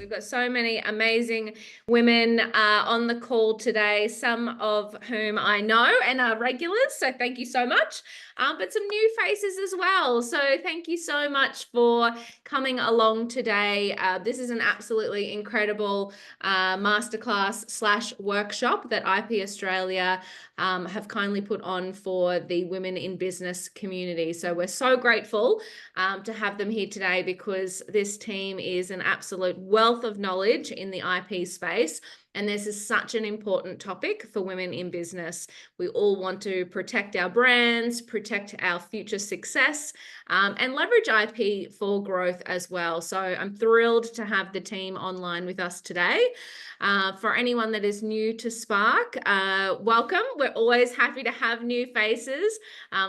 We've got so many amazing women on the call today, some of whom I know and are regulars, so thank you so much. But some new faces as well. So thank you so much for coming along today. This is an absolutely incredible masterclass / workshop that IP Australia have kindly put on for the women in business community. So we're so grateful to have them here today, because this team is an absolute wealth of knowledge in the IP space. And this is such an important topic for women in business. We all want to protect our brands, protect our future success, and leverage IP for growth as well. So I'm thrilled to have the team online with us today. For anyone that is new to Spark, welcome. We're always happy to have new faces.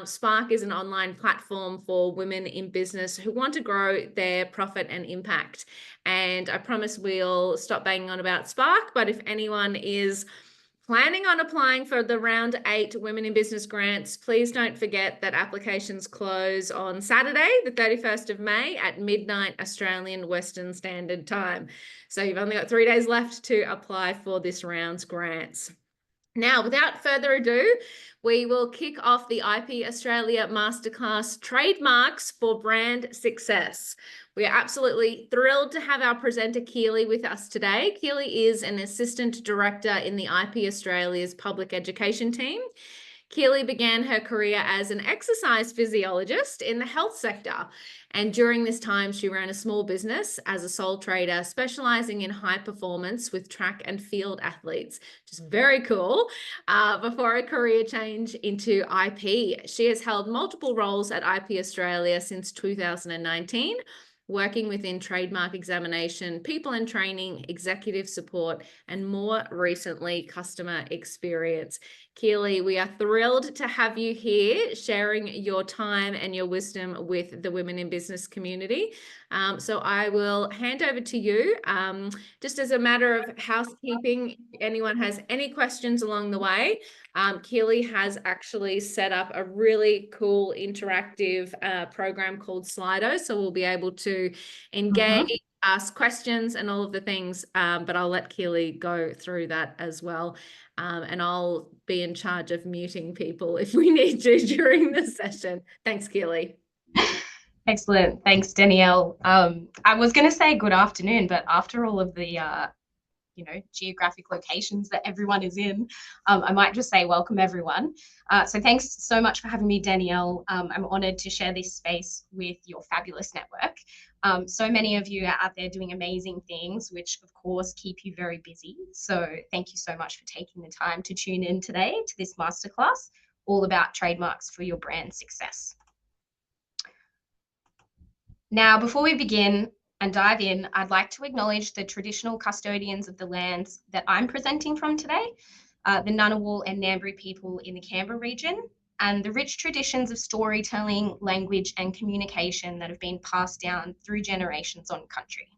Spark is an online platform for women in business who want to grow their profit and impact. And I promise we'll stop banging on about Spark, but if anyone is planning on applying for the round 8 Women in Business grants, please don't forget that applications close on Saturday, the 31st of May at midnight Australian Western Standard Time. So you've only got 3 days left to apply for this round's grants. Now, without further ado, we will kick off the IP Australia Masterclass Trademarks for Brand Success. We are absolutely thrilled to have our presenter Keeley with us today. Keeley is an Assistant Director in the IP Australia's Public Education team. Keeley began her career as an exercise physiologist in the health sector. And during this time, she ran a small business as a sole trader, specialising in high performance with track and field athletes, which is very cool, before a career change into IP. She has held multiple roles at IP Australia since 2019, working within trademark examination, people and training, executive support, and more recently, customer experience. Keeley, we are thrilled to have you here sharing your time and your wisdom with the women in business community. So I will hand over to you. Just as a matter of housekeeping, if anyone has any questions along the way, Keeley has actually set up a really cool interactive program called Slido. So we'll be able to engage, ask questions and all of the things, but I'll let Keeley go through that as well. And I'll be in charge of muting people if we need to during the session. Thanks, Keeley. Excellent. Thanks, Danielle. I was going to say good afternoon, but after all of the geographic locations that everyone is in, I might just say welcome everyone. So thanks so much for having me, Danielle. I'm honoured to share this space with your fabulous network. So many of you are out there doing amazing things, which of course keep you very busy. So thank you so much for taking the time to tune in today to this masterclass, all about trademarks for your brand success. Now, before we begin and dive in, I'd like to acknowledge the traditional custodians of the lands that I'm presenting from today, the Ngunnawal and Ngambri people in the Canberra region, and the rich traditions of storytelling, language, and communication that have been passed down through generations on country.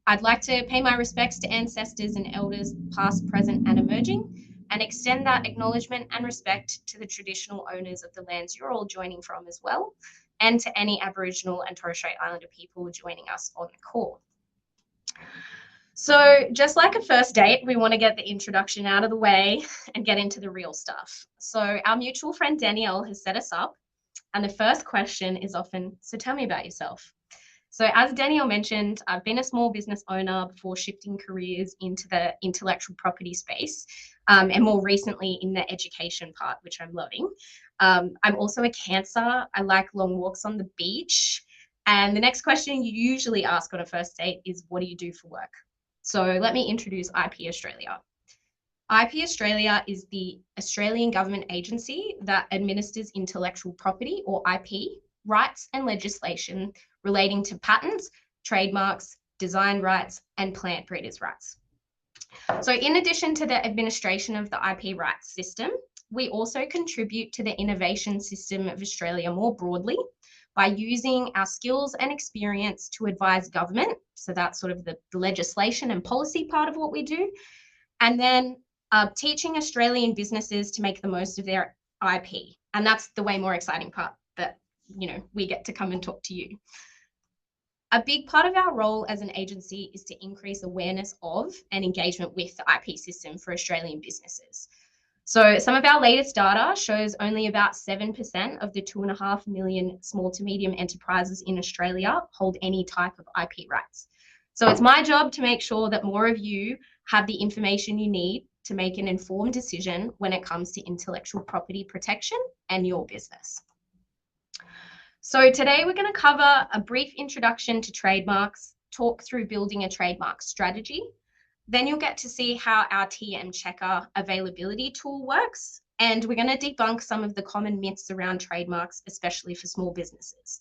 I'd like to pay my respects to ancestors and elders, past, present, and emerging, and extend that acknowledgement and respect to the traditional owners of the lands you're all joining from as well, and to any Aboriginal and Torres Strait Islander people joining us on the call. So just like a first date, we want to get the introduction out of the way and get into the real stuff. So our mutual friend Danielle has set us up, and the first question is often, so tell me about yourself. So as Danielle mentioned, I've been a small business owner before shifting careers into the intellectual property space, and more recently in the education part, which I'm loving. I'm also a Cancer. I like long walks on the beach. And the next question you usually ask on a first date is, what do you do for work? So let me introduce IP Australia. IP Australia is the Australian government agency that administers intellectual property, or IP, rights and legislation relating to patents, trademarks, design rights, and plant breeders' rights. So in addition to the administration of the IP rights system, we also contribute to the innovation system of Australia more broadly by using our skills and experience to advise government. So that's sort of the legislation and policy part of what we do. And then teaching Australian businesses to make the most of their IP. And that's the way more exciting part that, we get to come and talk to you. A big part of our role as an agency is to increase awareness of and engagement with the IP system for Australian businesses. So some of our latest data shows only about 7% of the 2.5 million small to medium enterprises in Australia hold any type of IP rights. So it's my job to make sure that more of you have the information you need to make an informed decision when it comes to intellectual property protection and your business. So today we're going to cover a brief introduction to trademarks, talk through building a trademark strategy. Then you'll get to see how our TM checker availability tool works. And we're going to debunk some of the common myths around trademarks, especially for small businesses.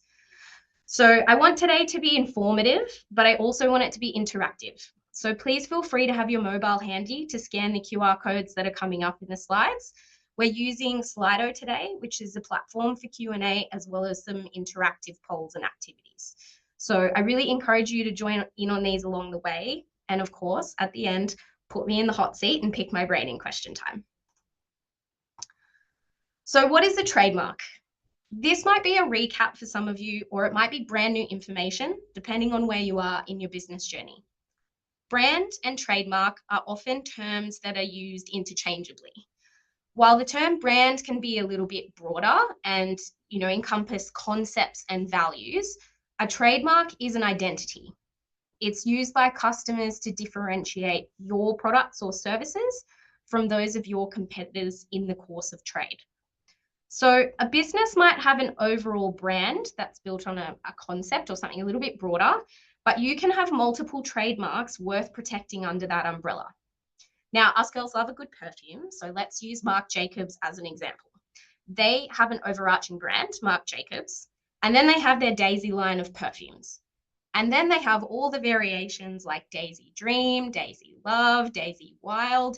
So I want today to be informative, but I also want it to be interactive. So please feel free to have your mobile handy to scan the QR codes that are coming up in the slides. We're using Slido today, which is a platform for Q&A, as well as some interactive polls and activities. So I really encourage you to join in on these along the way. And of course, at the end, put me in the hot seat and pick my brain in question time. So what is a trademark? This might be a recap for some of you, or it might be brand new information, depending on where you are in your business journey. Brand and trademark are often terms that are used interchangeably. While the term brand can be a little bit broader and, encompass concepts and values, a trademark is an identity. It's used by customers to differentiate your products or services from those of your competitors in the course of trade. So a business might have an overall brand that's built on a concept or something a little bit broader, but you can have multiple trademarks worth protecting under that umbrella. Now, us girls love a good perfume, so let's use Marc Jacobs as an example. They have an overarching brand, Marc Jacobs, and then they have their Daisy line of perfumes. And then they have all the variations like Daisy Dream, Daisy Love, Daisy Wild.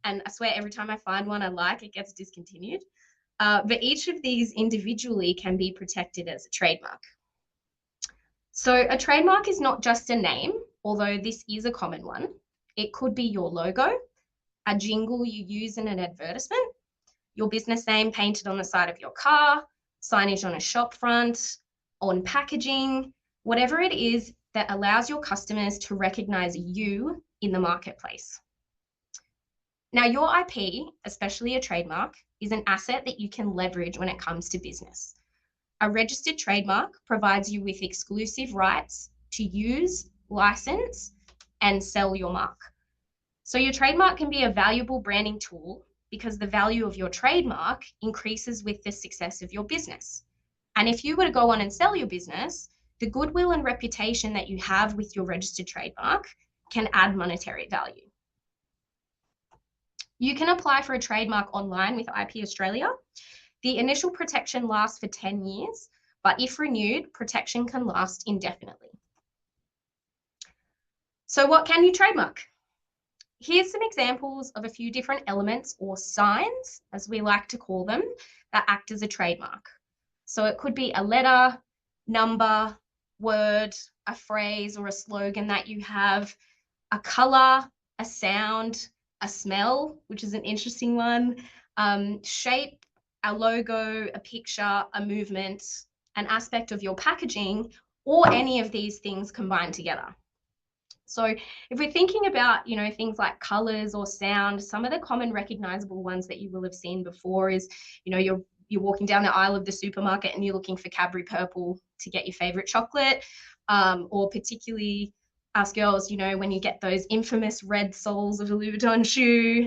And I swear every time I find one I like, it gets discontinued. But each of these individually can be protected as a trademark. So a trademark is not just a name, although this is a common one. It could be your logo, a jingle you use in an advertisement, your business name painted on the side of your car, signage on a shop front, on packaging, whatever it is that allows your customers to recognize you in the marketplace. Now, your IP, especially a trademark, is an asset that you can leverage when it comes to business. A registered trademark provides you with exclusive rights to use, license, and sell your mark. So your trademark can be a valuable branding tool because the value of your trademark increases with the success of your business. And if you were to go on and sell your business, the goodwill and reputation that you have with your registered trademark can add monetary value. You can apply for a trademark online with IP Australia. The initial protection lasts for 10 years, but if renewed, protection can last indefinitely. So what can you trademark? Here's some examples of a few different elements or signs, as we like to call them, that act as a trademark. So it could be a letter, number, word, a phrase or a slogan that you have, a color, a sound, a smell, which is an interesting one, shape, a logo, a picture, a movement, an aspect of your packaging, or any of these things combined together. So if we're thinking about, things like colors or sound, some of the common recognizable ones that you will have seen before is, you're walking down the aisle of the supermarket and you're looking for Cadbury Purple to get your favorite chocolate, or particularly us girls, when you get those infamous red soles of a Louis Vuitton shoe.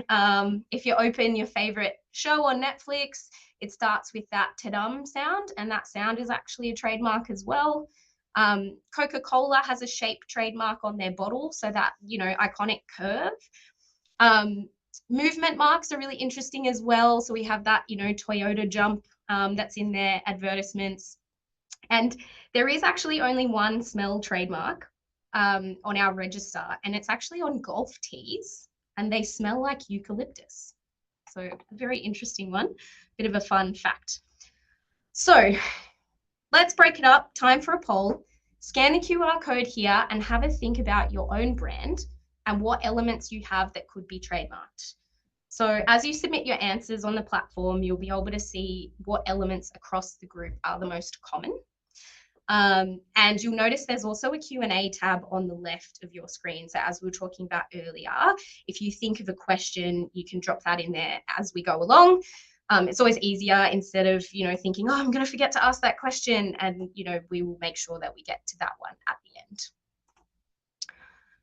If you open your favorite show on Netflix, it starts with that ta-dum sound, and that sound is actually a trademark as well. Coca-Cola has a shape trademark on their bottle, so that, iconic curve. Movement marks are really interesting as well. So we have that, Toyota jump that's in their advertisements. And there is actually only one smell trademark on our register, and it's actually on golf tees, and they smell like eucalyptus. So a very interesting one, bit of a fun fact. So let's break it up. Time for a poll. Scan the QR code here and have a think about your own brand and what elements you have that could be trademarked. So as you submit your answers on the platform, you'll be able to see what elements across the group are the most common. And you'll notice there's also a Q&A tab on the left of your screen. So as we were talking about earlier, if you think of a question, you can drop that in there as we go along. It's always easier instead of, thinking, oh, I'm going to forget to ask that question. And, we will make sure that we get to that one at the end.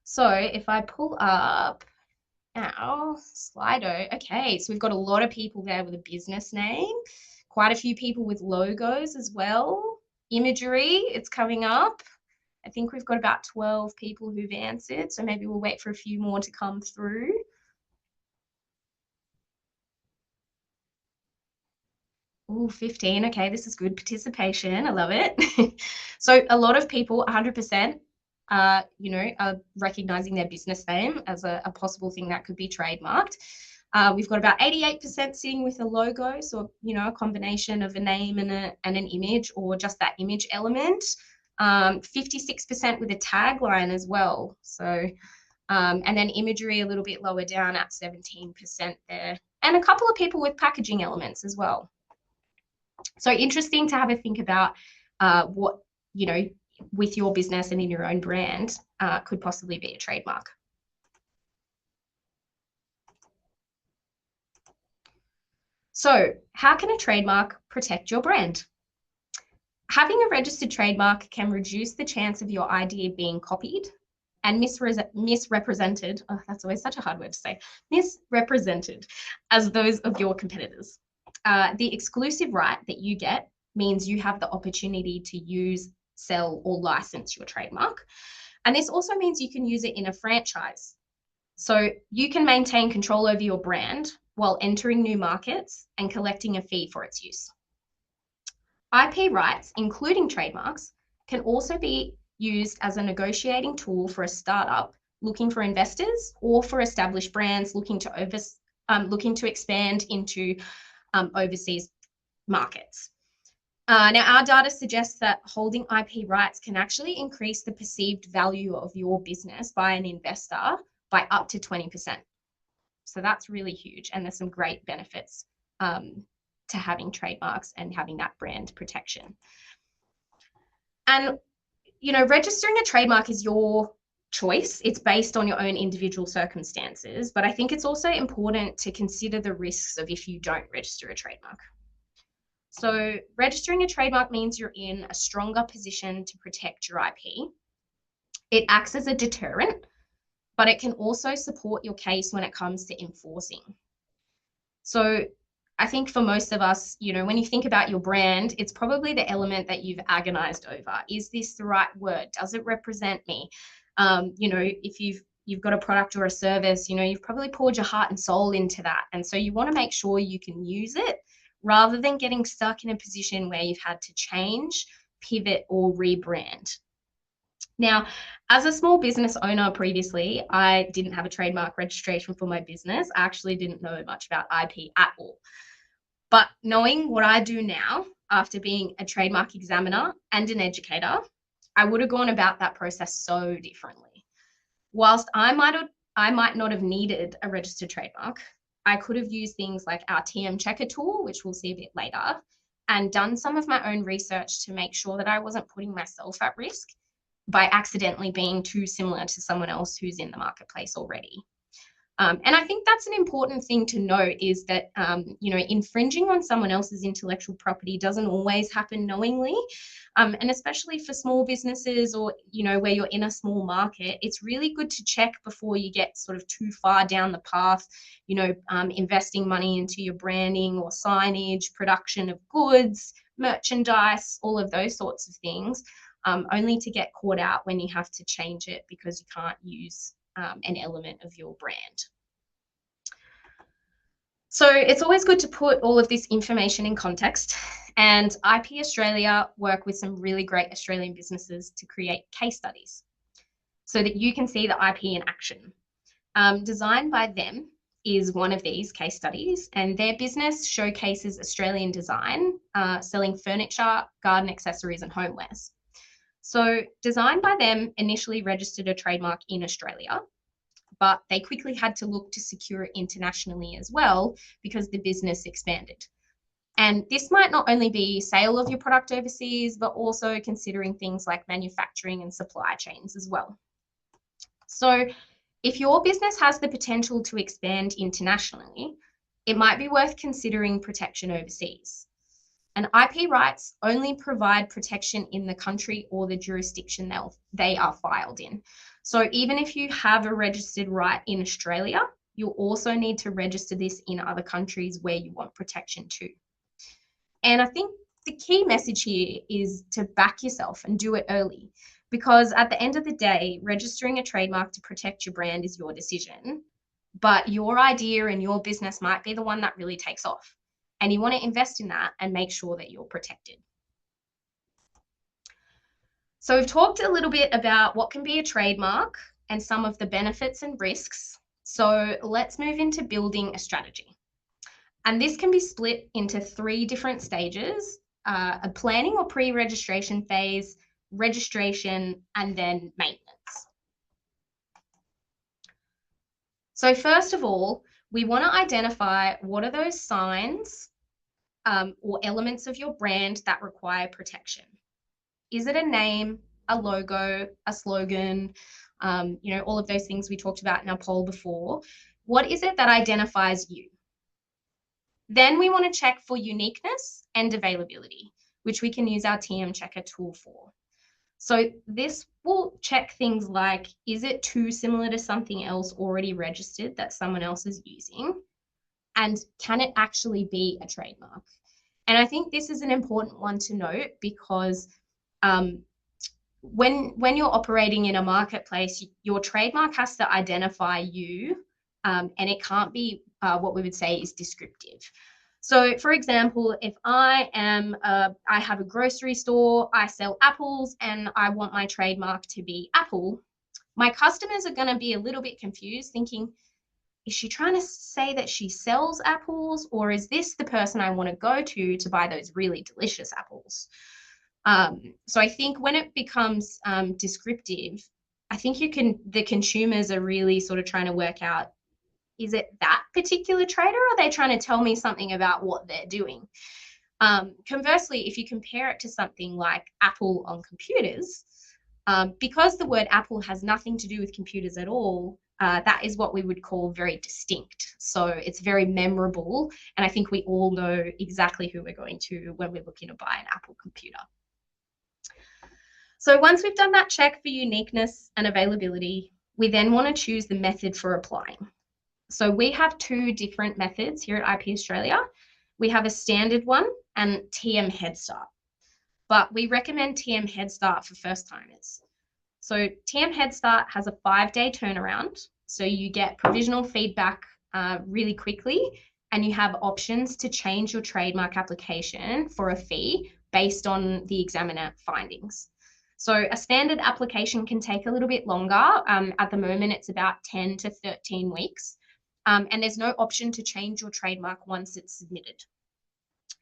So if I pull up our Slido, okay, so we've got a lot of people there with a business name, quite a few people with logos as well. Imagery, it's coming up. I think we've got about 12 people who've answered, so maybe we'll wait for a few more to come through. Oh, 15. Okay, this is good participation. I love it. So a lot of people, 100%, are recognizing their business name as a possible thing that could be trademarked. We've got about 88% sitting with a logo, so a combination of a name and an image, or just that image element. 56% with a tagline as well. So, and then imagery a little bit lower down at 17% there, and a couple of people with packaging elements as well. So interesting to have a think about what, with your business and in your own brand could possibly be a trademark. So how can a trademark protect your brand? Having a registered trademark can reduce the chance of your idea being copied and misrepresented. Oh, that's always such a hard word to say. Misrepresented as those of your competitors. The exclusive right that you get means you have the opportunity to use, sell, or license your trademark. And this also means you can use it in a franchise. So you can maintain control over your brand while entering new markets and collecting a fee for its use. IP rights, including trademarks, can also be used as a negotiating tool for a startup looking for investors, or for established brands looking to expand into overseas markets. Now, our data suggests that holding IP rights can actually increase the perceived value of your business by an investor by up to 20%. So that's really huge, and there's some great benefits to having trademarks and having that brand protection. And, registering a trademark is your choice. It's based on your own individual circumstances, but I think it's also important to consider the risks of if you don't register a trademark. So registering a trademark means you're in a stronger position to protect your IP. It acts as a deterrent, but it can also support your case when it comes to enforcing. So I think for most of us, when you think about your brand, it's probably the element that you've agonized over. Is this the right word? Does it represent me? If you've got a product or a service, you've probably poured your heart and soul into that. And so you want to make sure you can use it rather than getting stuck in a position where you've had to change, pivot, or rebrand. Now, as a small business owner previously, I didn't have a trademark registration for my business. I actually didn't know much about IP at all. But knowing what I do now, after being a trademark examiner and an educator, I would have gone about that process so differently. Whilst I might not have needed a registered trademark, I could have used things like our TM Checker tool, which we'll see a bit later, and done some of my own research to make sure that I wasn't putting myself at risk by accidentally being too similar to someone else who's in the marketplace already. And I think that's an important thing to note, is that, infringing on someone else's intellectual property doesn't always happen knowingly. And especially for small businesses, or, where you're in a small market, it's really good to check before you get sort of too far down the path, investing money into your branding or signage, production of goods, merchandise, all of those sorts of things, only to get caught out when you have to change it because you can't use an element of your brand. So it's always good to put all of this information in context, and IP Australia work with some really great Australian businesses to create case studies so that you can see the IP in action. Designed by Them is one of these case studies, and their business showcases Australian design, selling furniture, garden accessories, and homewares. So Designed by Them initially registered a trademark in Australia, but they quickly had to look to secure it internationally as well because the business expanded. And this might not only be sale of your product overseas, but also considering things like manufacturing and supply chains as well. So if your business has the potential to expand internationally, it might be worth considering protection overseas. And IP rights only provide protection in the country or the jurisdiction they are filed in. So even if you have a registered right in Australia, you'll also need to register this in other countries where you want protection too. And I think the key message here is to back yourself and do it early, because at the end of the day, registering a trademark to protect your brand is your decision, but your idea and your business might be the one that really takes off. And you want to invest in that and make sure that you're protected. So we've talked a little bit about what can be a trademark and some of the benefits and risks. So let's move into building a strategy. And this can be split into 3 different stages: a planning or pre-registration phase, registration, and then maintenance. So first of all, we want to identify what are those signs or elements of your brand that require protection. Is it a name, a logo, a slogan, all of those things we talked about in our poll before? What is it that identifies you? Then we want to check for uniqueness and availability, which we can use our TM checker tool for. So this will check things like, is it too similar to something else already registered that someone else is using? And can it actually be a trademark? And I think this is an important one to note, because when you're operating in a marketplace, your trademark has to identify you, and it can't be what we would say is descriptive. So for example, if I have a grocery store, I sell apples, and I want my trademark to be Apple, my customers are going to be a little bit confused, thinking, is she trying to say that she sells apples, or is this the person I want to go to buy those really delicious apples? So I think when it becomes descriptive, I think the consumers are really sort of trying to work out, is it that particular trader, or are they trying to tell me something about what they're doing? Conversely, if you compare it to something like Apple on computers, because the word Apple has nothing to do with computers at all, that is what we would call very distinct. So it's very memorable, and I think we all know exactly who we're going to when we're looking to buy an Apple computer. So once we've done that check for uniqueness and availability, we then want to choose the method for applying. So we have 2 different methods here at IP Australia. We have a standard one and TM Head Start, but we recommend TM Head Start for first timers. So TM Head Start has a 5-day turnaround. So you get provisional feedback really quickly, and you have options to change your trademark application for a fee based on the examiner findings. So a standard application can take a little bit longer. At the moment, it's about 10 to 13 weeks. And there's no option to change your trademark once it's submitted.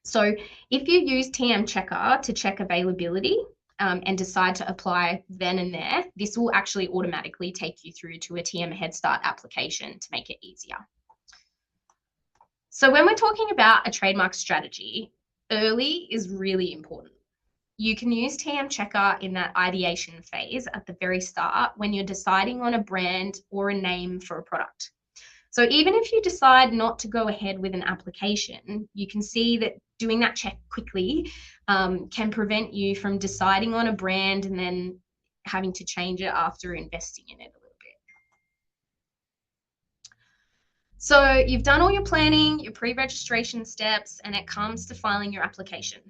So if you use TM Checker to check availability and decide to apply then and there, this will actually automatically take you through to a TM Head Start application to make it easier. So when we're talking about a trademark strategy, early is really important. You can use TM Checker in that ideation phase at the very start when you're deciding on a brand or a name for a product. So even if you decide not to go ahead with an application, you can see that doing that check quickly can prevent you from deciding on a brand and then having to change it after investing in it a little bit. So you've done all your planning, your pre-registration steps, and it comes to filing your application.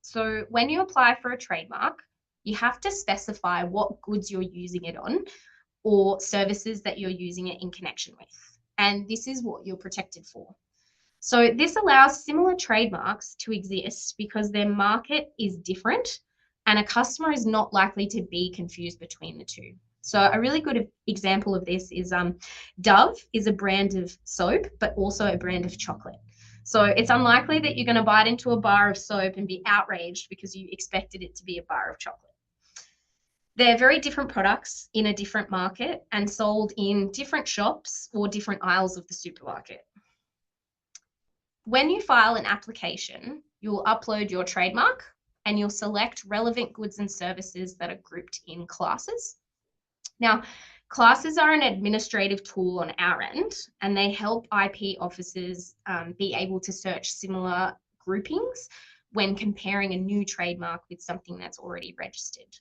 So when you apply for a trademark, you have to specify what goods you're using it on, or services that you're using it in connection with. And this is what you're protected for. So this allows similar trademarks to exist because their market is different and a customer is not likely to be confused between the two. So a really good example of this is Dove is a brand of soap, but also a brand of chocolate. So it's unlikely that you're going to bite into a bar of soap and be outraged because you expected it to be a bar of chocolate. They're very different products in a different market and sold in different shops or different aisles of the supermarket. When you file an application, you'll upload your trademark and you'll select relevant goods and services that are grouped in classes. Now, classes are an administrative tool on our end, and they help IP officers be able to search similar groupings when comparing a new trademark with something that's already registered.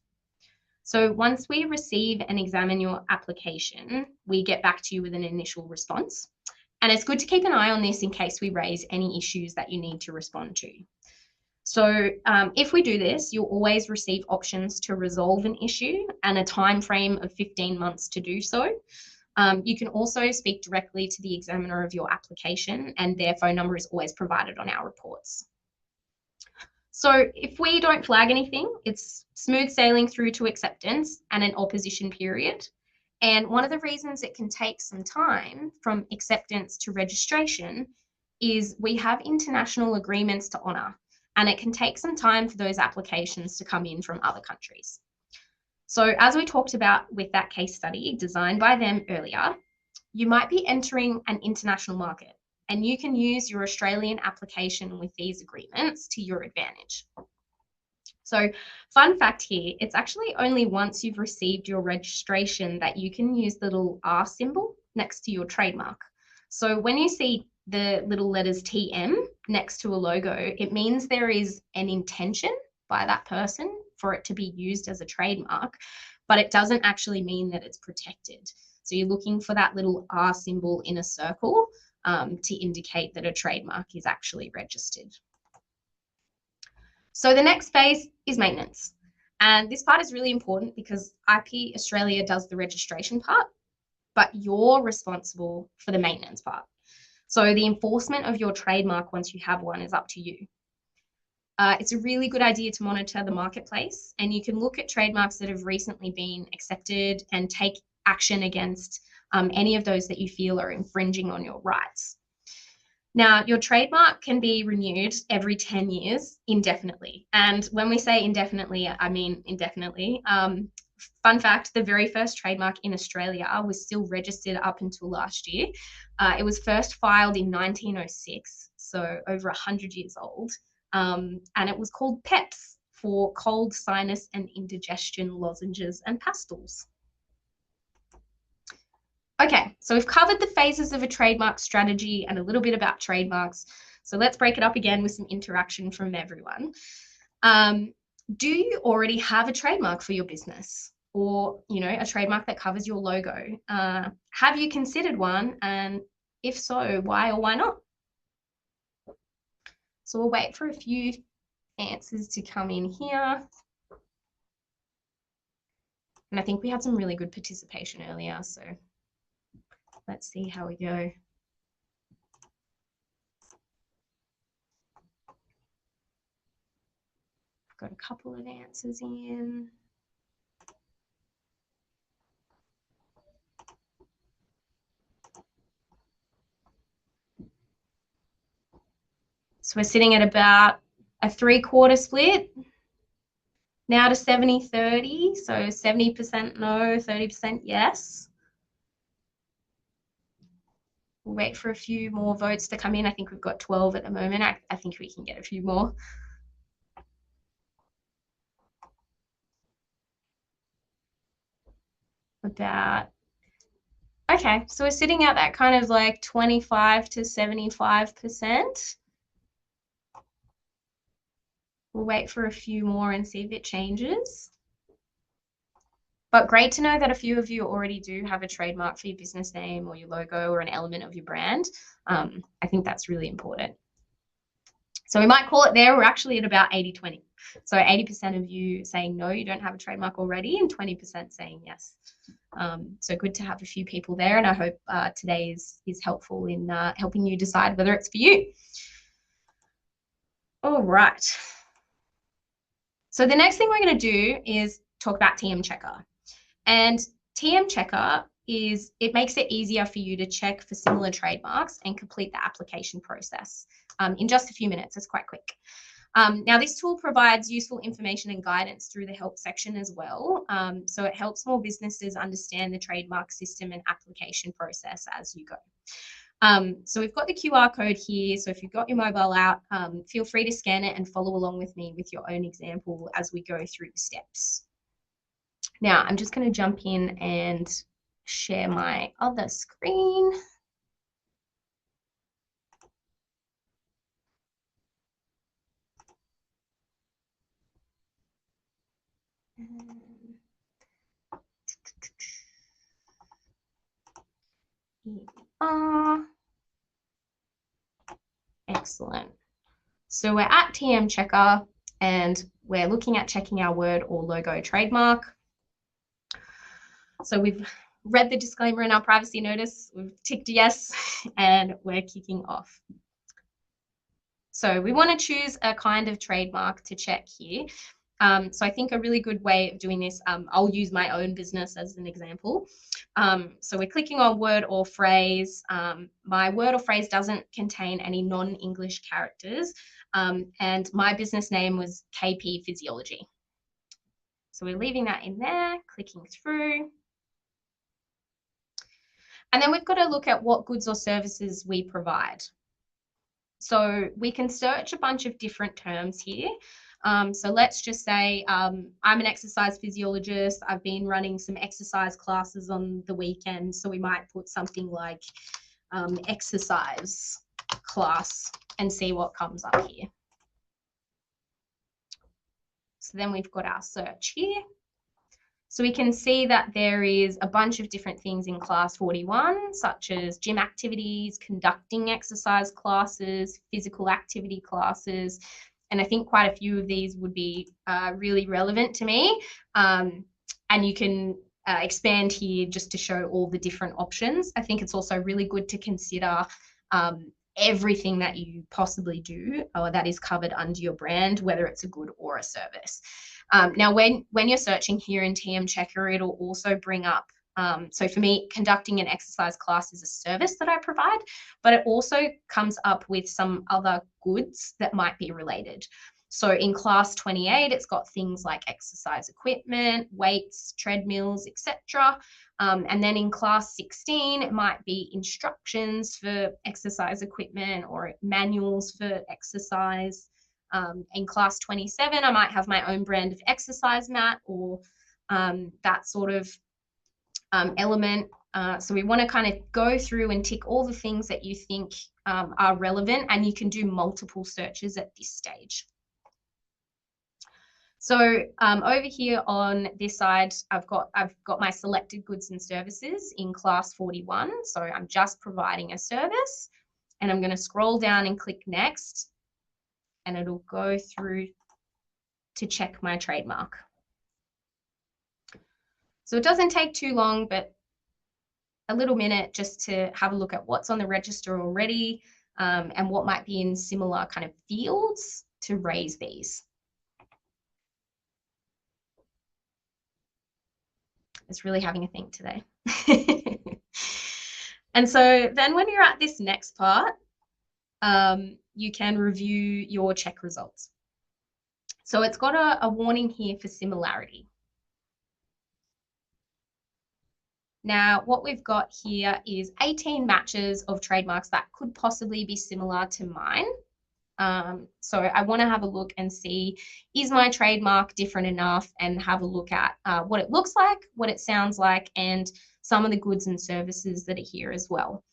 So once we receive and examine your application, we get back to you with an initial response. And it's good to keep an eye on this in case we raise any issues that you need to respond to. So if we do this, you'll always receive options to resolve an issue and a time frame of 15 months to do so. You can also speak directly to the examiner of your application, and their phone number is always provided on our reports. So if we don't flag anything, it's smooth sailing through to acceptance and an opposition period. And one of the reasons it can take some time from acceptance to registration is we have international agreements to honour, and it can take some time for those applications to come in from other countries. So as we talked about with that case study designed by them earlier, you might be entering an international market, and you can use your Australian application with these agreements to your advantage. So fun fact here, it's actually only once you've received your registration that you can use the little R symbol next to your trademark. So when you see the little letters TM next to a logo, it means there is an intention by that person for it to be used as a trademark, but it doesn't actually mean that it's protected. So you're looking for that little R symbol in a circle to indicate that a trademark is actually registered. So the next phase is maintenance. And this part is really important because IP Australia does the registration part, but you're responsible for the maintenance part. So the enforcement of your trademark once you have one is up to you. It's a really good idea to monitor the marketplace, and you can look at trademarks that have recently been accepted and take action against any of those that you feel are infringing on your rights. Now, your trademark can be renewed every 10 years indefinitely. And when we say indefinitely, I mean indefinitely. Fun fact, the very first trademark in Australia was still registered up until last year. It was first filed in 1906, so over 100 years old. And it was called PEPS, for cold, sinus and indigestion lozenges and pastils. Okay, so we've covered the phases of a trademark strategy and a little bit about trademarks. So let's break it up again with some interaction from everyone. Do you already have a trademark for your business, or a trademark that covers your logo? Have you considered one, and if so, why or why not? So we'll wait for a few answers to come in here. And I think we had some really good participation earlier, so let's see how we go. I've got a couple of answers in. So we're sitting at about a 3/4 split. Now to 70-30, so 70% no, 30% yes. We'll wait for a few more votes to come in. I think we've got 12 at the moment. I think we can get a few more. Okay, so we're sitting at that kind of like 25 to 75%. We'll wait for a few more and see if it changes. But great to know that a few of you already do have a trademark for your business name or your logo or an element of your brand. I think that's really important. So we might call it there. We're actually at about 80-20. So 80% of you saying no, you don't have a trademark already, and 20% saying yes. So good to have a few people there, and I hope today is helpful in helping you decide whether it's for you. All right. So the next thing we're going to do is talk about TM Checker. And TM Checker it makes it easier for you to check for similar trademarks and complete the application process in just a few minutes. It's quite quick. Now, this tool provides useful information and guidance through the help section as well. So it helps small businesses understand the trademark system and application process as you go. So we've got the QR code here. So if you've got your mobile out, feel free to scan it and follow along with me with your own example as we go through the steps. Now, I'm just going to jump in and share my other screen. Here we are. Excellent. So we're at TM Checker and we're looking at checking our word or logo trademark. So we've read the disclaimer in our privacy notice, we've ticked yes, and we're kicking off. So we want to choose a kind of trademark to check here. So I think a really good way of doing this, I'll use my own business as an example. So we're clicking on word or phrase. My word or phrase doesn't contain any non-English characters, and my business name was KP Physiology. So we're leaving that in there, clicking through. And then we've got to look at what goods or services we provide. So we can search a bunch of different terms here. So let's just say I'm an exercise physiologist. I've been running some exercise classes on the weekend. So we might put something like exercise class and see what comes up here. So then we've got our search here. So we can see that there is a bunch of different things in class 41, such as gym activities, conducting exercise classes, physical activity classes. And I think quite a few of these would be really relevant to me. And you can expand here just to show all the different options. I think it's also really good to consider everything that you possibly do or that is covered under your brand, whether it's a good or a service. Now, when you're searching here in TM Checker, it'll also bring up, so for me, conducting an exercise class is a service that I provide, but it also comes up with some other goods that might be related. So in class 28, it's got things like exercise equipment, weights, treadmills, etc. And then in class 16, it might be instructions for exercise equipment or manuals for exercise. In class 27, I might have my own brand of exercise mat or that sort of element. So we want to kind of go through and tick all the things that you think are relevant, and you can do multiple searches at this stage. So over here on this side, I've got my selected goods and services in class 41. So I'm just providing a service, and I'm going to scroll down and click next, and it'll go through to check my trademark. So it doesn't take too long, but a little minute just to have a look at what's on the register already and what might be in similar kind of fields to raise these. It's really having a think today. And so then when you're at this next part, you can review your check results. So it's got a warning here for similarity. Now, what we've got here is 18 matches of trademarks that could possibly be similar to mine. So I want to have a look and see, is my trademark different enough, and have a look at what it looks like, what it sounds like, and some of the goods and services that are here as well.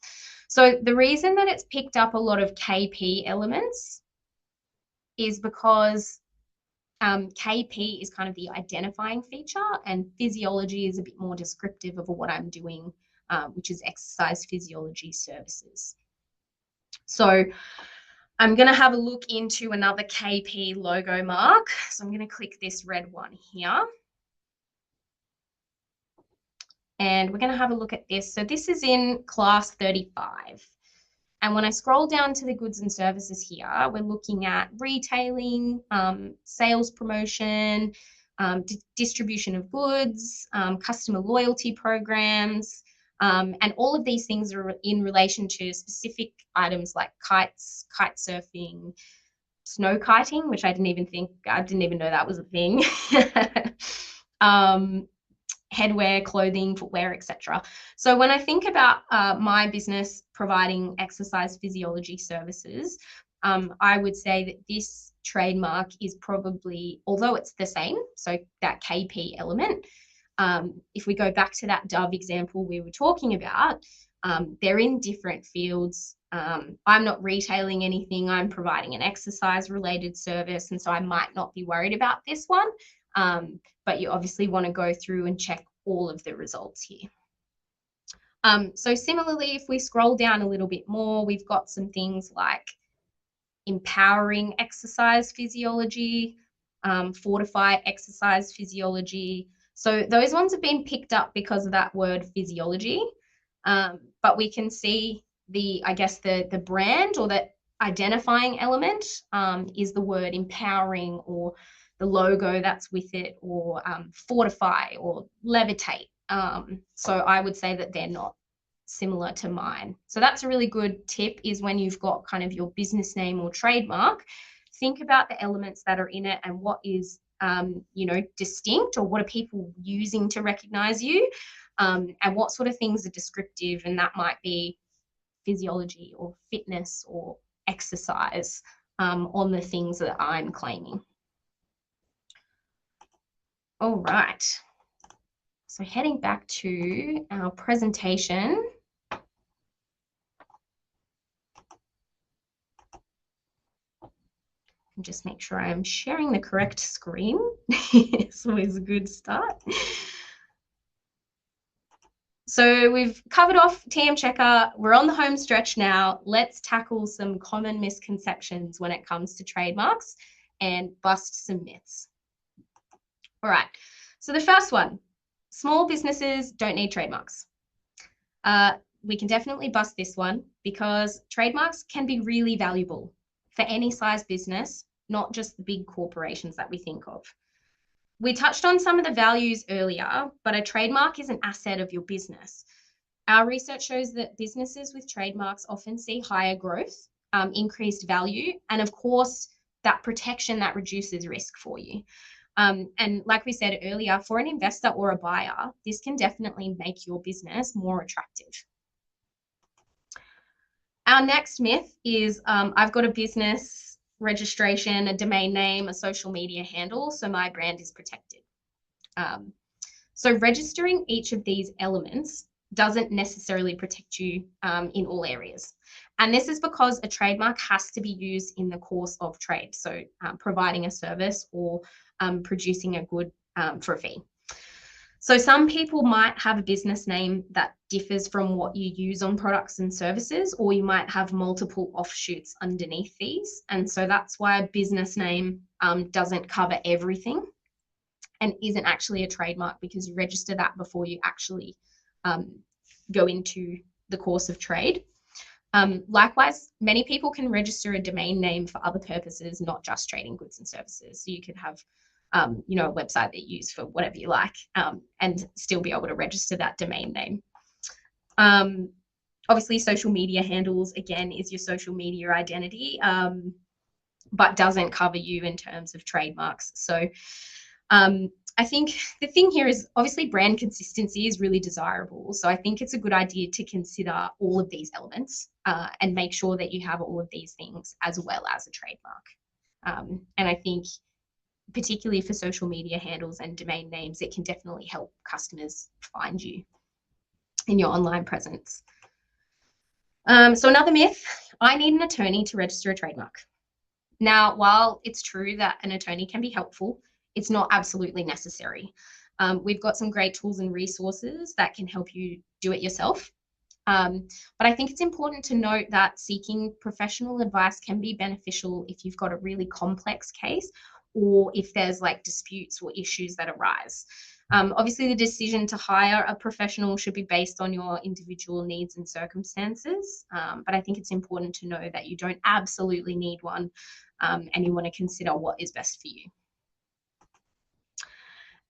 So the reason that it's picked up a lot of KP elements is because KP is kind of the identifying feature, and physiology is a bit more descriptive of what I'm doing, which is exercise physiology services. So I'm going to have a look into another KP logo mark. So I'm going to click this red one here. And we're going to have a look at this. So this is in class 35. And when I scroll down to the goods and services here, we're looking at retailing, sales promotion, distribution of goods, customer loyalty programs, and all of these things are in relation to specific items like kites, kite surfing, snow kiting, which I didn't even know that was a thing. headwear, clothing, footwear, etc. So when I think about my business providing exercise physiology services, I would say that this trademark is probably, although it's the same, so that KP element, if we go back to that Dove example we were talking about, they're in different fields. I'm not retailing anything, I'm providing an exercise related service, and so I might not be worried about this one, but you obviously want to go through and check all of the results here. So similarly, if we scroll down a little bit more, we've got some things like empowering exercise physiology, fortify exercise physiology. So those ones have been picked up because of that word physiology, but we can see I guess the brand or the identifying element is the word empowering, or the logo that's with it, or fortify or levitate. So I would say that they're not similar to mine. So that's a really good tip, is when you've got kind of your business name or trademark, think about the elements that are in it and what is, distinct, or what are people using to recognize you, and what sort of things are descriptive, and that might be physiology or fitness or exercise on the things that I'm claiming. All right. So heading back to our presentation. Just make sure I'm sharing the correct screen. It's always a good start. So we've covered off TM Checker. We're on the home stretch now. Let's tackle some common misconceptions when it comes to trademarks and bust some myths. All right. So the first one, small businesses don't need trademarks. We can definitely bust this one, because trademarks can be really valuable for any size business, not just the big corporations that we think of. We touched on some of the values earlier, but a trademark is an asset of your business. Our research shows that businesses with trademarks often see higher growth, increased value, and of course, that protection that reduces risk for you. And like we said earlier, for an investor or a buyer, this can definitely make your business more attractive. Our next myth is I've got a business registration, a domain name, a social media handle, so my brand is protected. So registering each of these elements doesn't necessarily protect you in all areas. And this is because a trademark has to be used in the course of trade, so providing a service or producing a good for a fee. So some people might have a business name that differs from what you use on products and services, or you might have multiple offshoots underneath these. And so that's why a business name doesn't cover everything and isn't actually a trademark, because you register that before you actually go into the course of trade. Likewise, many people can register a domain name for other purposes, not just trading goods and services. So you could have a website that you use for whatever you like, and still be able to register that domain name. Obviously, social media handles, again, is your social media identity, but doesn't cover you in terms of trademarks. So I think the thing here is, obviously brand consistency is really desirable. So I think it's a good idea to consider all of these elements and make sure that you have all of these things as well as a trademark. And I think particularly for social media handles and domain names, it can definitely help customers find you in your online presence. So another myth, I need an attorney to register a trademark. Now, while it's true that an attorney can be helpful, it's not absolutely necessary. We've got some great tools and resources that can help you do it yourself. But I think it's important to note that seeking professional advice can be beneficial if you've got a really complex case, or if there's like disputes or issues that arise. Obviously, the decision to hire a professional should be based on your individual needs and circumstances. But I think it's important to know that you don't absolutely need one, and you want to consider what is best for you.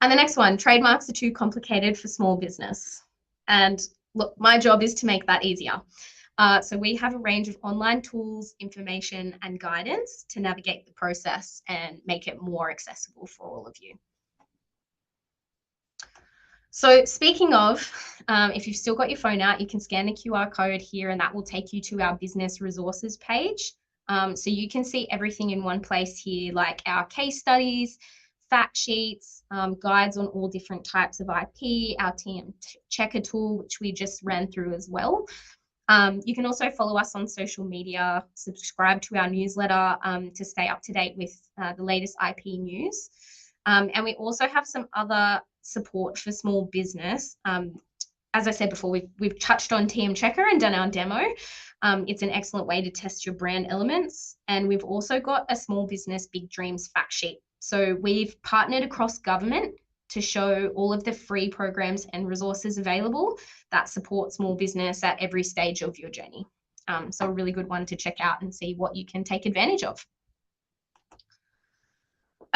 And the next one, trademarks are too complicated for small business. And look, my job is to make that easier. So we have a range of online tools, information, and guidance to navigate the process and make it more accessible for all of you. So speaking of, if you've still got your phone out, you can scan the QR code here and that will take you to our business resources page. So you can see everything in one place here, like our case studies, fact sheets, guides on all different types of IP, our TM checker tool, which we just ran through as well. You can also follow us on social media, subscribe to our newsletter to stay up to date with the latest IP news. And we also have some other support for small business. As I said before, we've touched on TM Checker and done our demo. It's an excellent way to test your brand elements. And we've also got a small business big dreams fact sheet. So we've partnered across government to show all of the free programs and resources available that support small business at every stage of your journey. So a really good one to check out and see what you can take advantage of.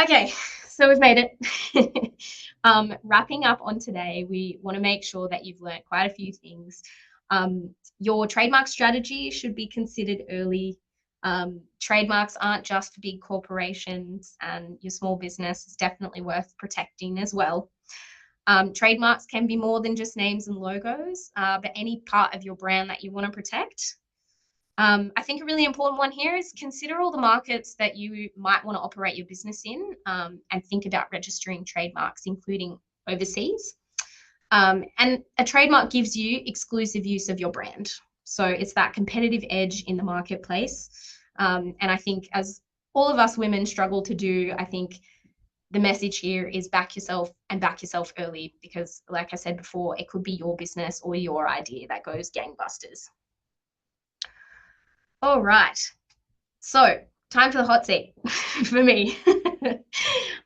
Okay, so we've made it. Wrapping up on today, we want to make sure that you've learned quite a few things. Your trademark strategy should be considered early. Trademarks aren't just for big corporations, and your small business is definitely worth protecting as well. Trademarks can be more than just names and logos, but any part of your brand that you want to protect. I think a really important one here is consider all the markets that you might want to operate your business in, and think about registering trademarks, including overseas. And a trademark gives you exclusive use of your brand. So it's that competitive edge in the marketplace. And I think as all of us women struggle to do, I think the message here is back yourself and back yourself early, because like I said before, it could be your business or your idea that goes gangbusters. All right, so time for the hot seat for me.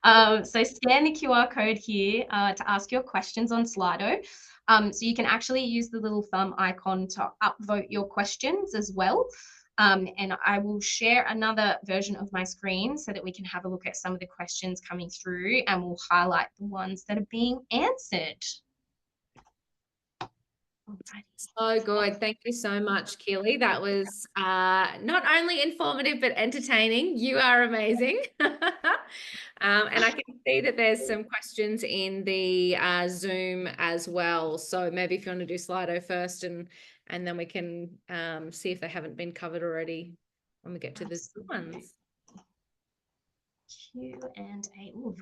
So scan the QR code here to ask your questions on Slido. So you can actually use the little thumb icon to upvote your questions as well. And I will share another version of my screen so that we can have a look at some of the questions coming through, and we'll highlight the ones that are being answered. So good. Thank you so much, Keeley. That was not only informative, but entertaining. You are amazing. And I can see that there's some questions in the Zoom as well. So maybe if you want to do Slido first, and then we can see if they haven't been covered already when we get to the ones. Q&A. Ooh,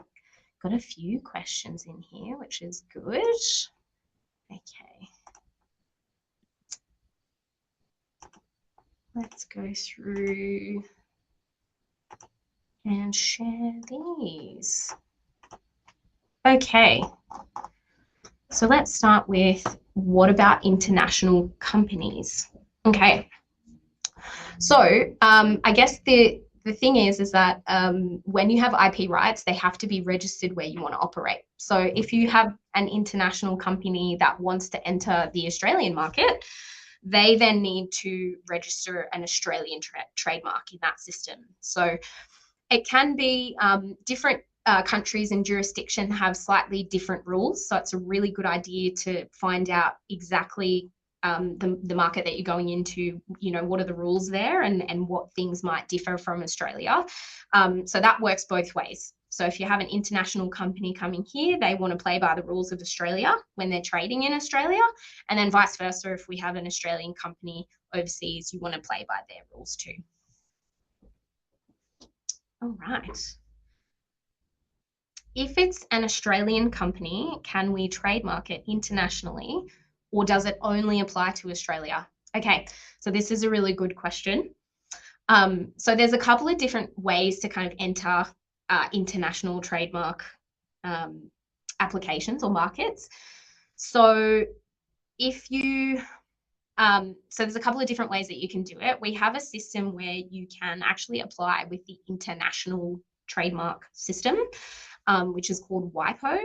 got a few questions in here, which is good. Okay. Let's go through and share these. Okay, so let's start with, what about international companies? Okay, so I guess the thing is that when you have IP rights, they have to be registered where you want to operate. So if you have an international company that wants to enter the Australian market, they then need to register an Australian trademark in that system. So it can be different countries and jurisdiction have slightly different rules. So it's a really good idea to find out exactly the market that you're going into, you know, what are the rules there, and what things might differ from Australia. So that works both ways. So if you have an international company coming here, they want to play by the rules of Australia when they're trading in Australia, and then vice versa. If we have an Australian company overseas, you want to play by their rules too. All right. If it's an Australian company, can we trademark it internationally, or does it only apply to Australia? Okay, so this is a really good question. So there's a couple of different ways to kind of enter international trademark applications or markets. So if you, so there's a couple of different ways that you can do it. We have a system where you can actually apply with the international trademark system, which is called WIPO,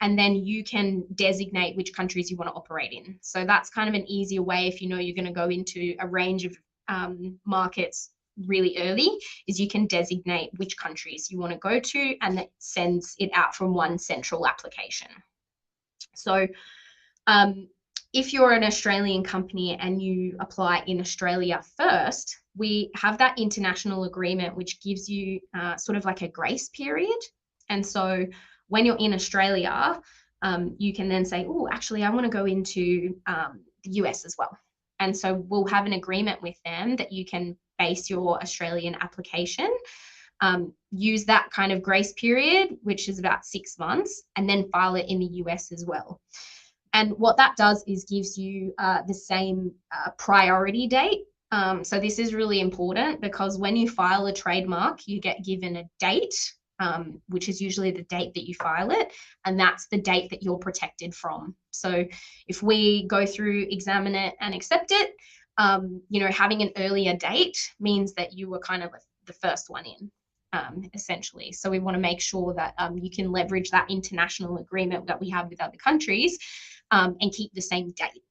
and then you can designate which countries you want to operate in. So that's kind of an easier way if you know you're going to go into a range of markets really early, is you can designate which countries you want to go to, and that sends it out from one central application. So if you're an Australian company and you apply in Australia first, we have that international agreement which gives you sort of like a grace period. And so when you're in Australia, you can then say, oh, actually, I want to go into the US as well. And so we'll have an agreement with them that you can base your Australian application, use that kind of grace period, which is about 6 months, and then file it in the US as well. And what that does is gives you the same priority date. So this is really important because when you file a trademark, you get given a date, which is usually the date that you file it, and that's the date that you're protected from. So if we go through, examine it, and accept it, having an earlier date means that you were kind of the first one in. Essentially. So we want to make sure that you can leverage that international agreement that we have with other countries and keep the same date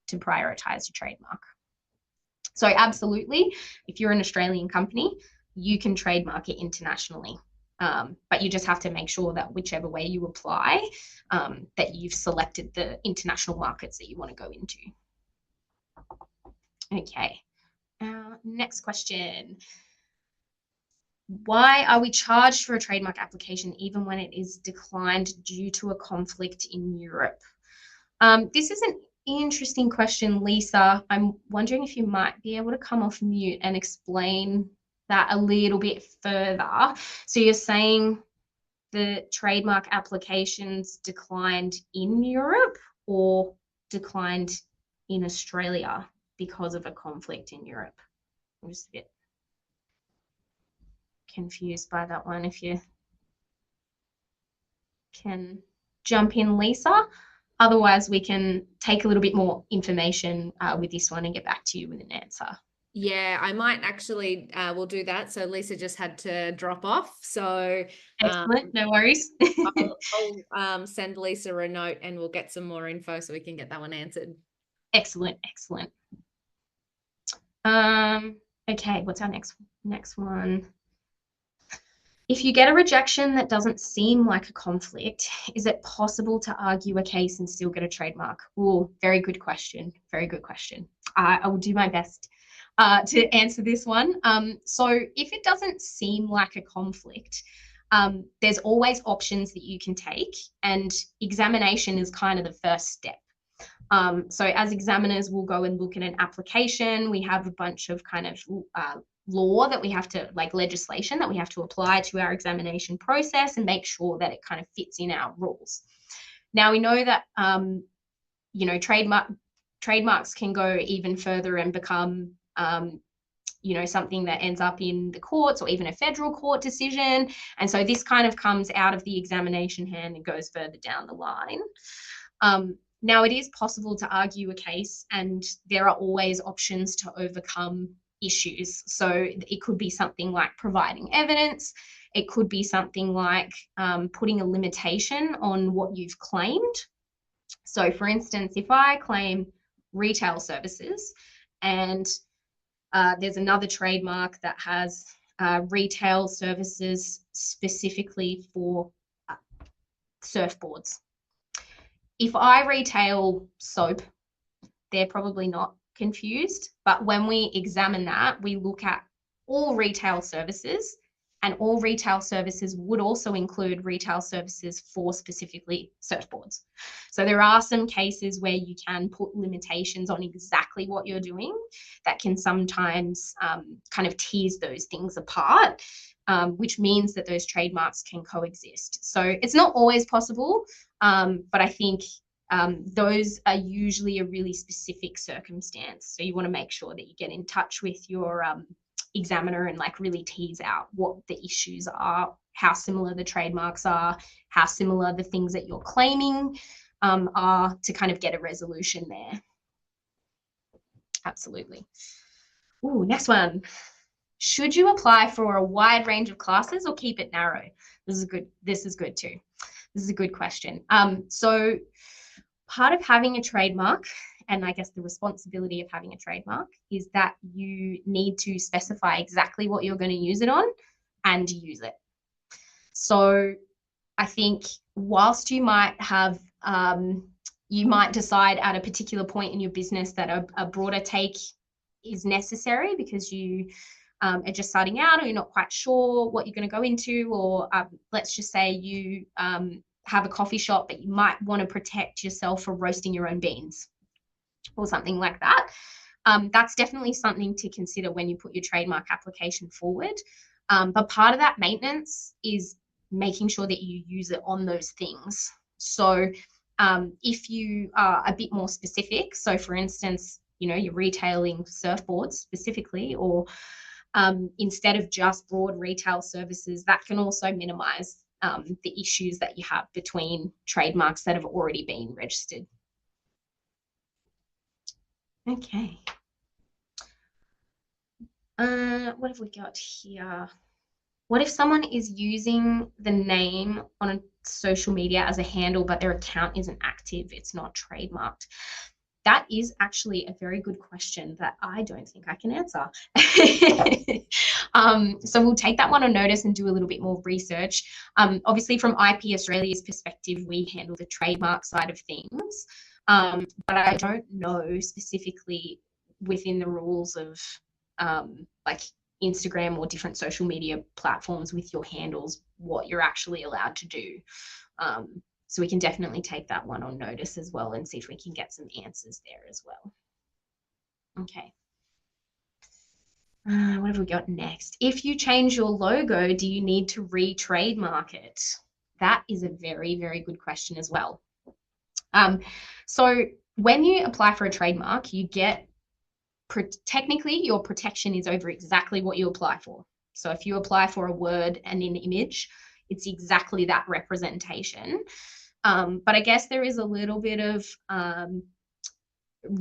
to prioritize your trademark. So absolutely, if you're an Australian company, you can trademark it internationally. But you just have to make sure that whichever way you apply, that you've selected the international markets that you want to go into. Okay, next question. Why are we charged for a trademark application even when it is declined due to a conflict in Europe? This is an interesting question, Lisa. I'm wondering if you might be able to come off mute and explain that a little bit further. So you're saying the trademark applications declined in Europe or declined in Australia because of a conflict in Europe? I'm just a bit confused by that one. If you can jump in, Lisa. Otherwise, we can take a little bit more information with this one and get back to you with an answer. Yeah, I might actually, we'll do that. So Lisa just had to drop off. So excellent, no worries. I'll send Lisa a note and we'll get some more info so we can get that one answered. Excellent, excellent. Okay, what's our next one? If you get a rejection that doesn't seem like a conflict, is it possible to argue a case and still get a trademark? Oh, very good question. Very good question. I will do my best to answer this one. So if it doesn't seem like a conflict, there's always options that you can take, and examination is kind of the first step. So as examiners, we'll go and look at an application. We have a bunch of kind of law that we have to, like legislation that we have to apply to our examination process and make sure that it kind of fits in our rules. Now we know that, trademarks can go even further and become, something that ends up in the courts or even a federal court decision. And so this kind of comes out of the examination hand and goes further down the line. Now it is possible to argue a case, and there are always options to overcome issues. So it could be something like providing evidence. It could be something like putting a limitation on what you've claimed. So for instance, if I claim retail services and there's another trademark that has retail services specifically for surfboards. If I retail soap, they're probably not confused, but when we examine that, we look at all retail services, and all retail services would also include retail services for specifically surfboards. So there are some cases where you can put limitations on exactly what you're doing that can sometimes kind of tease those things apart, which means that those trademarks can coexist. So it's not always possible, but I think those are usually a really specific circumstance. So you want to make sure that you get in touch with your examiner and like really tease out what the issues are, how similar the trademarks are, how similar the things that you're claiming are, to kind of get a resolution there. Absolutely. Ooh, next one. Should you apply for a wide range of classes or keep it narrow? This is good. This is good too. This is a good question. So part of having a trademark, and I guess the responsibility of having a trademark, is that you need to specify exactly what you're going to use it on and use it. So I think whilst you might have, you might decide at a particular point in your business that a broader take is necessary because you are just starting out, or you're not quite sure what you're going to go into, or let's just say you have a coffee shop, but you might want to protect yourself from roasting your own beans or something like that. That's definitely something to consider when you put your trademark application forward. But part of that maintenance is making sure that you use it on those things. So if you are a bit more specific, so for instance, you know, you're retailing surfboards specifically, or instead of just broad retail services, that can also minimize the issues that you have between trademarks that have already been registered. Okay. What have we got here? What if someone is using the name on a social media as a handle, but their account isn't active, it's not trademarked? That is actually a very good question that I don't think I can answer. So we'll take that one on notice and do a little bit more research. Obviously, from IP Australia's perspective, we handle the trademark side of things, but I don't know specifically within the rules of like Instagram or different social media platforms with your handles what you're actually allowed to do. So we can definitely take that one on notice as well and see if we can get some answers there as well. Okay. What have we got next? If you change your logo, do you need to re-trademark it? That is a very, very good question as well. So when you apply for a trademark, you get, technically your protection is over exactly what you apply for. So if you apply for a word and an image, it's exactly that representation. But I guess there is a little bit of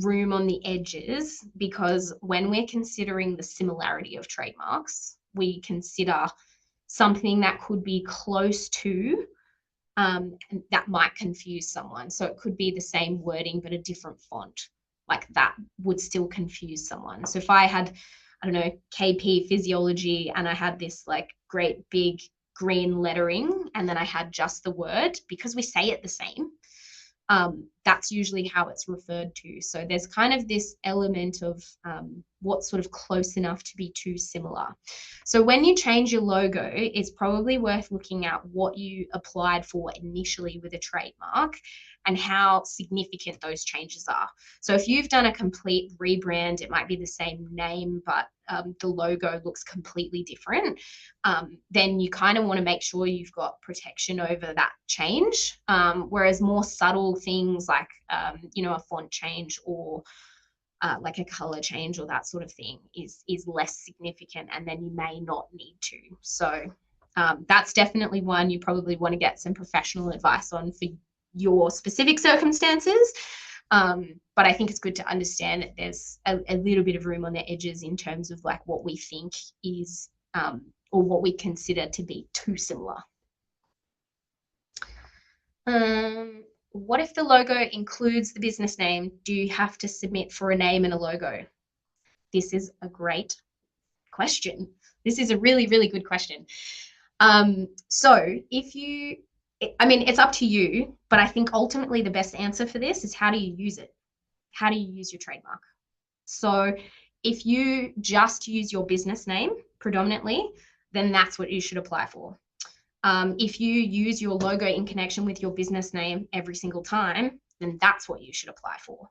room on the edges, because when we're considering the similarity of trademarks, we consider something that could be close to, that might confuse someone. So it could be the same wording, but a different font. Like that would still confuse someone. So if I had, I don't know, KP physiology, and I had this like great big green lettering, and then I had just the word, because we say it the same, that's usually how it's referred to. So there's kind of this element of what's sort of close enough to be too similar. So when you change your logo, it's probably worth looking at what you applied for initially with a trademark and how significant those changes are. So if you've done a complete rebrand, it might be the same name, but the logo looks completely different, then you kind of want to make sure you've got protection over that change. Whereas more subtle things like, you know, a font change or like a color change or that sort of thing is less significant, and then you may not need to. So that's definitely one you probably want to get some professional advice on for your specific circumstances. But I think it's good to understand that there's a little bit of room on the edges in terms of like what we think is or what we consider to be too similar. What if the logo includes the business name? Do you have to submit for a name and a logo? This is a great question. This is a really, really good question. So if you, I mean, it's up to you, but I think ultimately the best answer for this is, how do you use it? How do you use your trademark? So if you just use your business name predominantly, then that's what you should apply for. If you use your logo in connection with your business name every single time, then that's what you should apply for.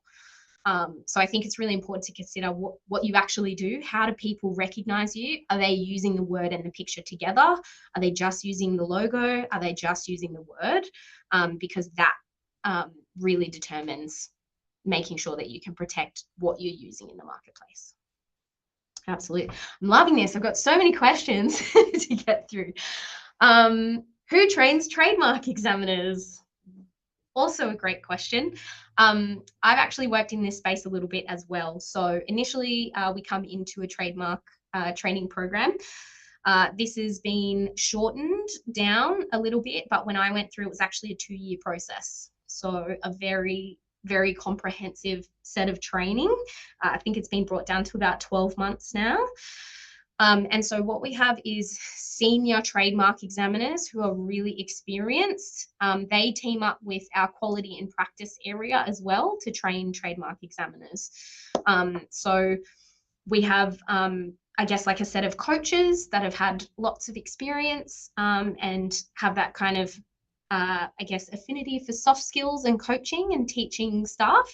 So I think it's really important to consider what you actually do. How do people recognize you? Are they using the word and the picture together? Are they just using the logo? Are they just using the word? Because that really determines making sure that you can protect what you're using in the marketplace. Absolutely. I'm loving this. I've got so many questions to get through. Who trains trademark examiners? Also a great question. I've actually worked in this space a little bit as well. So initially we come into a trademark training program. This has been shortened down a little bit, but when I went through, it was actually a 2-year process. So a very, very comprehensive set of training. I think it's been brought down to about 12 months now. And so what we have is senior trademark examiners who are really experienced. They team up with our quality and practice area as well to train trademark examiners. So we have, I guess, like a set of coaches that have had lots of experience and have that kind of I guess, affinity for soft skills and coaching and teaching staff.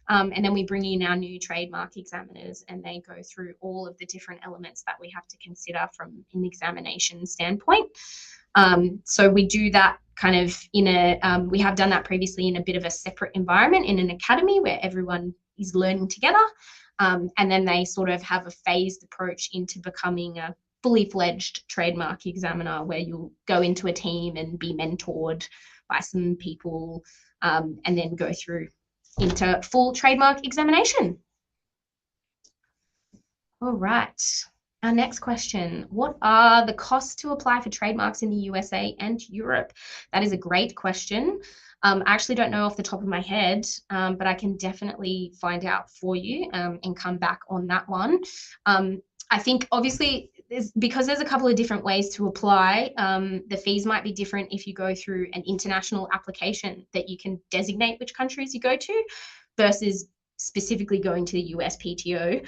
And then we bring in our new trademark examiners, and they go through all of the different elements that we have to consider from an examination standpoint. So we do that kind of in a, we have done that previously in a bit of a separate environment in an academy where everyone is learning together. And then they sort of have a phased approach into becoming a fully fledged trademark examiner, where you'll go into a team and be mentored by some people, and then go through into full trademark examination. All right. Our next question, what are the costs to apply for trademarks in the USA and Europe? That is a great question. I actually don't know off the top of my head, but I can definitely find out for you, and come back on that one. I think obviously because there's a couple of different ways to apply, the fees might be different if you go through an international application that you can designate which countries you go to versus specifically going to the USPTO,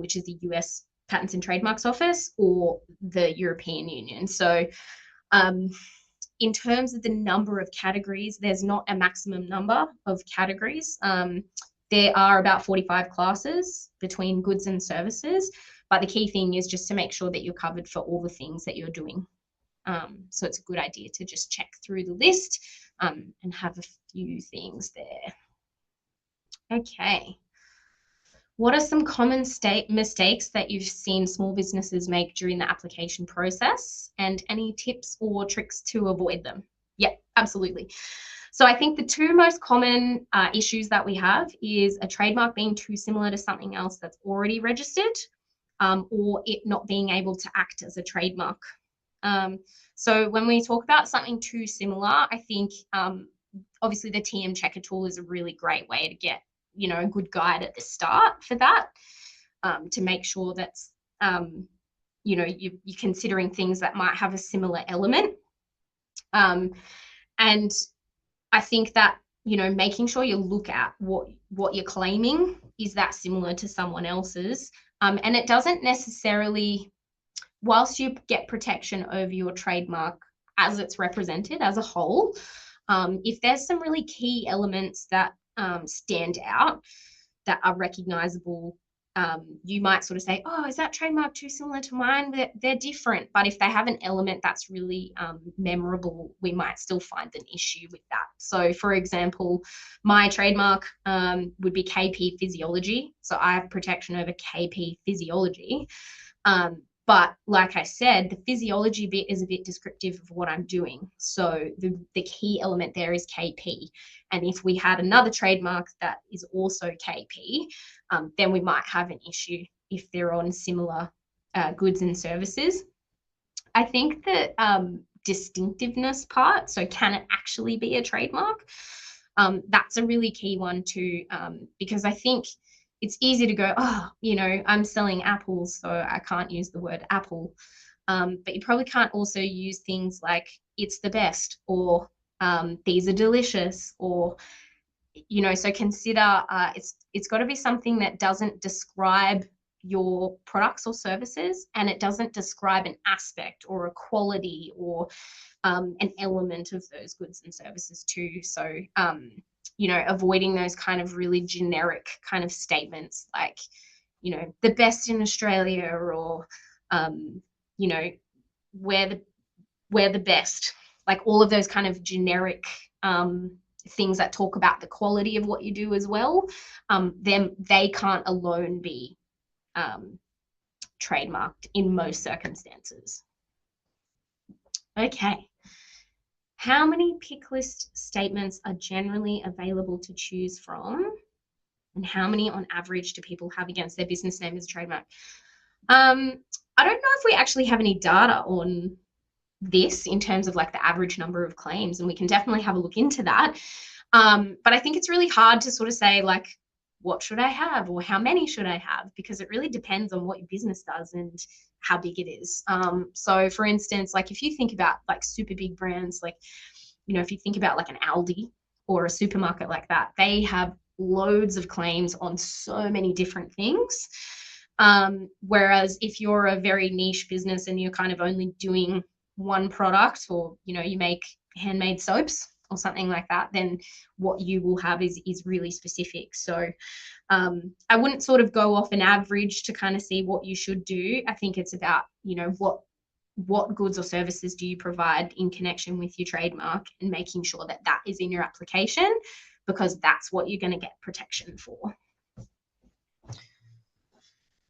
which is the US Patents and Trademarks Office, or the European Union. So in terms of the number of categories, there's not a maximum number of categories. There are about 45 classes between goods and services, but the key thing is just to make sure that you're covered for all the things that you're doing. So it's a good idea to just check through the list, and have a few things there. Okay. What are some common mistakes that you've seen small businesses make during the application process, and any tips or tricks to avoid them? Yeah, absolutely. So I think the two most common issues that we have is a trademark being too similar to something else that's already registered, or it not being able to act as a trademark. So when we talk about something too similar, I think obviously the TM checker tool is a really great way to get, a good guide at the start for that, to make sure that's, you're considering things that might have a similar element. And I think that, making sure you look at what you're claiming, is that similar to someone else's? And it doesn't necessarily, whilst you get protection over your trademark as it's represented as a whole, if there's some really key elements that stand out, that are recognizable, you might sort of say, oh, is that trademark too similar to mine? They're different. But if they have an element that's really memorable, we might still find an issue with that. So for example, my trademark would be KP physiology. So I have protection over KP physiology. But like I said, the physiology bit is a bit descriptive of what I'm doing. So the key element there is KP. And if we had another trademark that is also KP, then we might have an issue if they're on similar goods and services. I think that distinctiveness part, so can it actually be a trademark? That's a really key one too, because I think it's easy to go, oh, I'm selling apples, so I can't use the word apple. But you probably can't also use things like it's the best, or these are delicious, or, so consider it's got to be something that doesn't describe your products or services, and it doesn't describe an aspect or a quality or an element of those goods and services too. So avoiding those kind of really generic kind of statements like, the best in Australia, or, we're the best, like all of those kind of generic things that talk about the quality of what you do as well, then they can't alone be trademarked in most circumstances. Okay. How many pick list statements are generally available to choose from, and how many on average do people have against their business name as a trademark? I don't know if we actually have any data on this in terms of like the average number of claims, and we can definitely have a look into that. But I think it's really hard to sort of say like, what should I have, or how many should I have, because it really depends on what your business does and how big it is. So for instance, like if you think about like super big brands, like, if you think about like an Aldi or a supermarket like that, they have loads of claims on so many different things. Whereas if you're a very niche business and you're kind of only doing one product, or, you make handmade soaps or something like that, then what you will have is really specific. So I wouldn't sort of go off an average to kind of see what you should do. I think it's about, you know, what goods or services do you provide in connection with your trademark, and making sure that that is in your application, because that's what you're going to get protection for.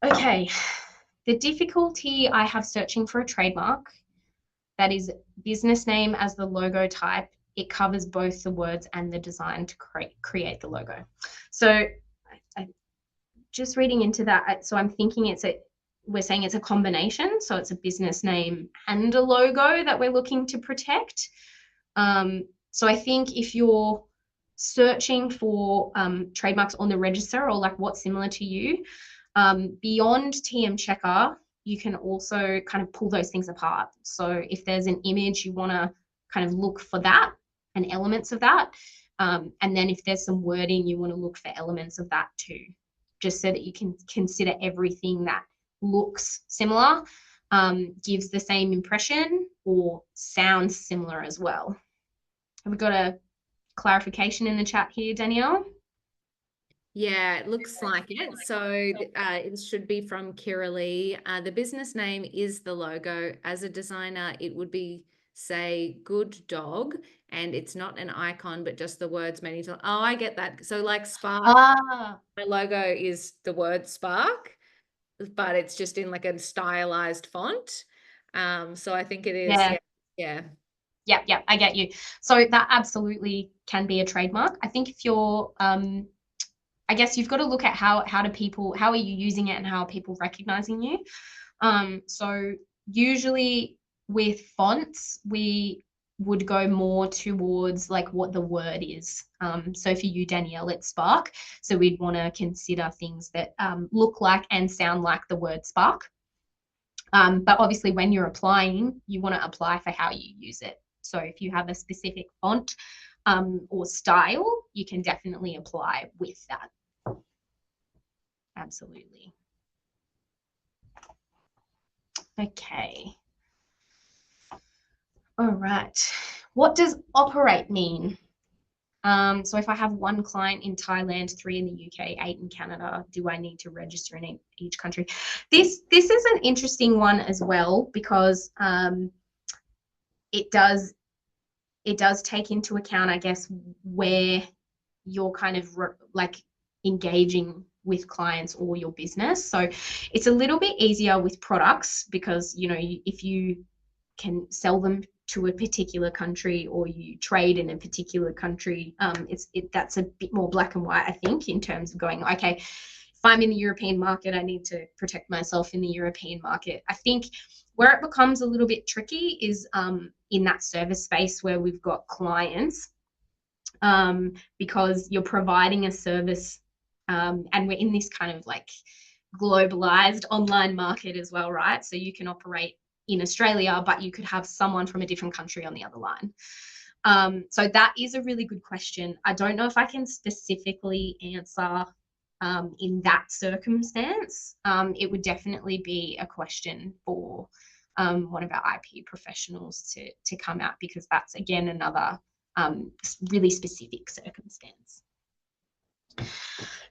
Okay, the difficulty I have searching for a trademark that is business name as the logo type, it covers both the words and the design to create the logo. So I just reading into that, so I'm thinking we're saying it's a combination, so it's a business name and a logo that we're looking to protect. So I think if you're searching for trademarks on the register, or like what's similar to you, beyond TM Checker, you can also kind of pull those things apart. So if there's an image, you want to kind of look for that and elements of that. And then if there's some wording, you want to look for elements of that too, just so that you can consider everything that looks similar, gives the same impression, or sounds similar as well. Have we got a clarification in the chat here, Danielle? Yeah, it looks like it. So it should be from Keeley. The business name is the logo. As a designer, it would be, say, good dog, and it's not an icon, but just the words many times. Oh, I get that. So like Spark, my logo is the word Spark, but it's just in like a stylized font. So I think it is. Yeah. Yeah, I get you. So that absolutely can be a trademark. I think if you're, I guess you've got to look at how are you using it, and how are people recognizing you. So usually with fonts, we would go more towards like what the word is. So for you, Danielle, it's Spark. So we'd want to consider things that look like and sound like the word Spark. But obviously when you're applying, you want to apply for how you use it. So if you have a specific font or style, you can definitely apply with that. Absolutely. Okay. All right. What does operate mean? So if I have 1 client in Thailand, 3 in the UK, 8 in Canada, do I need to register in each country? This is an interesting one as well, because it does take into account, I guess, where you're kind of like engaging with clients or your business. So it's a little bit easier with products, because, you know, if you can sell them to a particular country, or you trade in a particular country, that's a bit more black and white, I think, in terms of going, okay, if I'm in the European market, I need to protect myself in the European market. I think where it becomes a little bit tricky is in that service space where we've got clients, because you're providing a service, and we're in this kind of like globalized online market as well, right? So you can operate in Australia, but you could have someone from a different country on the other line. So that is a really good question. I don't know if I can specifically answer in that circumstance. It would definitely be a question for one of our IP professionals to come out, because that's, again, another really specific circumstance.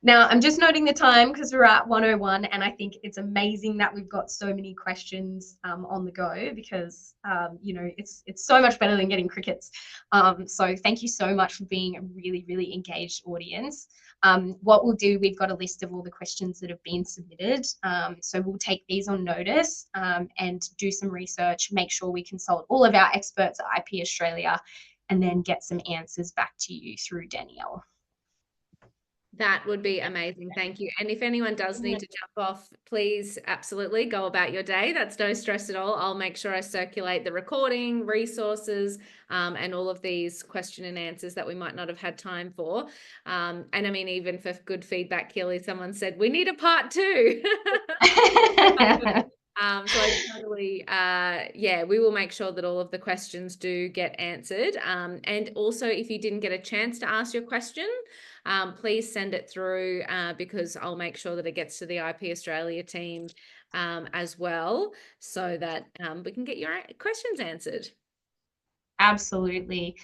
Now, I'm just noting the time because we're at 1:01, and I think it's amazing that we've got so many questions on the go, because, you know, it's so much better than getting crickets. So thank you so much for being a really, really engaged audience. What we'll do, we've got a list of all the questions that have been submitted. So we'll take these on notice and do some research, make sure we consult all of our experts at IP Australia, and then get some answers back to you through Danielle. That would be amazing. Thank you. And if anyone does need to jump off, please absolutely go about your day. That's no stress at all. I'll make sure I circulate the recording, resources, and all of these question and answers that we might not have had time for. And I mean, even for good feedback, Keeley, someone said, we need a part 2. So I totally, we will make sure that all of the questions do get answered. And also, if you didn't get a chance to ask your question, please send it through, because I'll make sure that it gets to the IP Australia team as well, so that we can get your questions answered. Absolutely.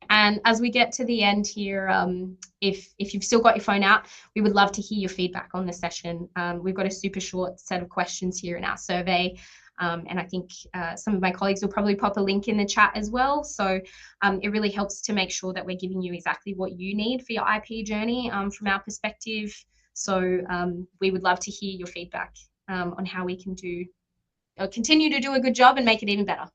And as we get to the end here, if you've still got your phone out, we would love to hear your feedback on the session. We've got a super short set of questions here in our survey. And I think some of my colleagues will probably pop a link in the chat as well. So it really helps to make sure that we're giving you exactly what you need for your IP journey from our perspective. So we would love to hear your feedback on how we can continue to do a good job and make it even better.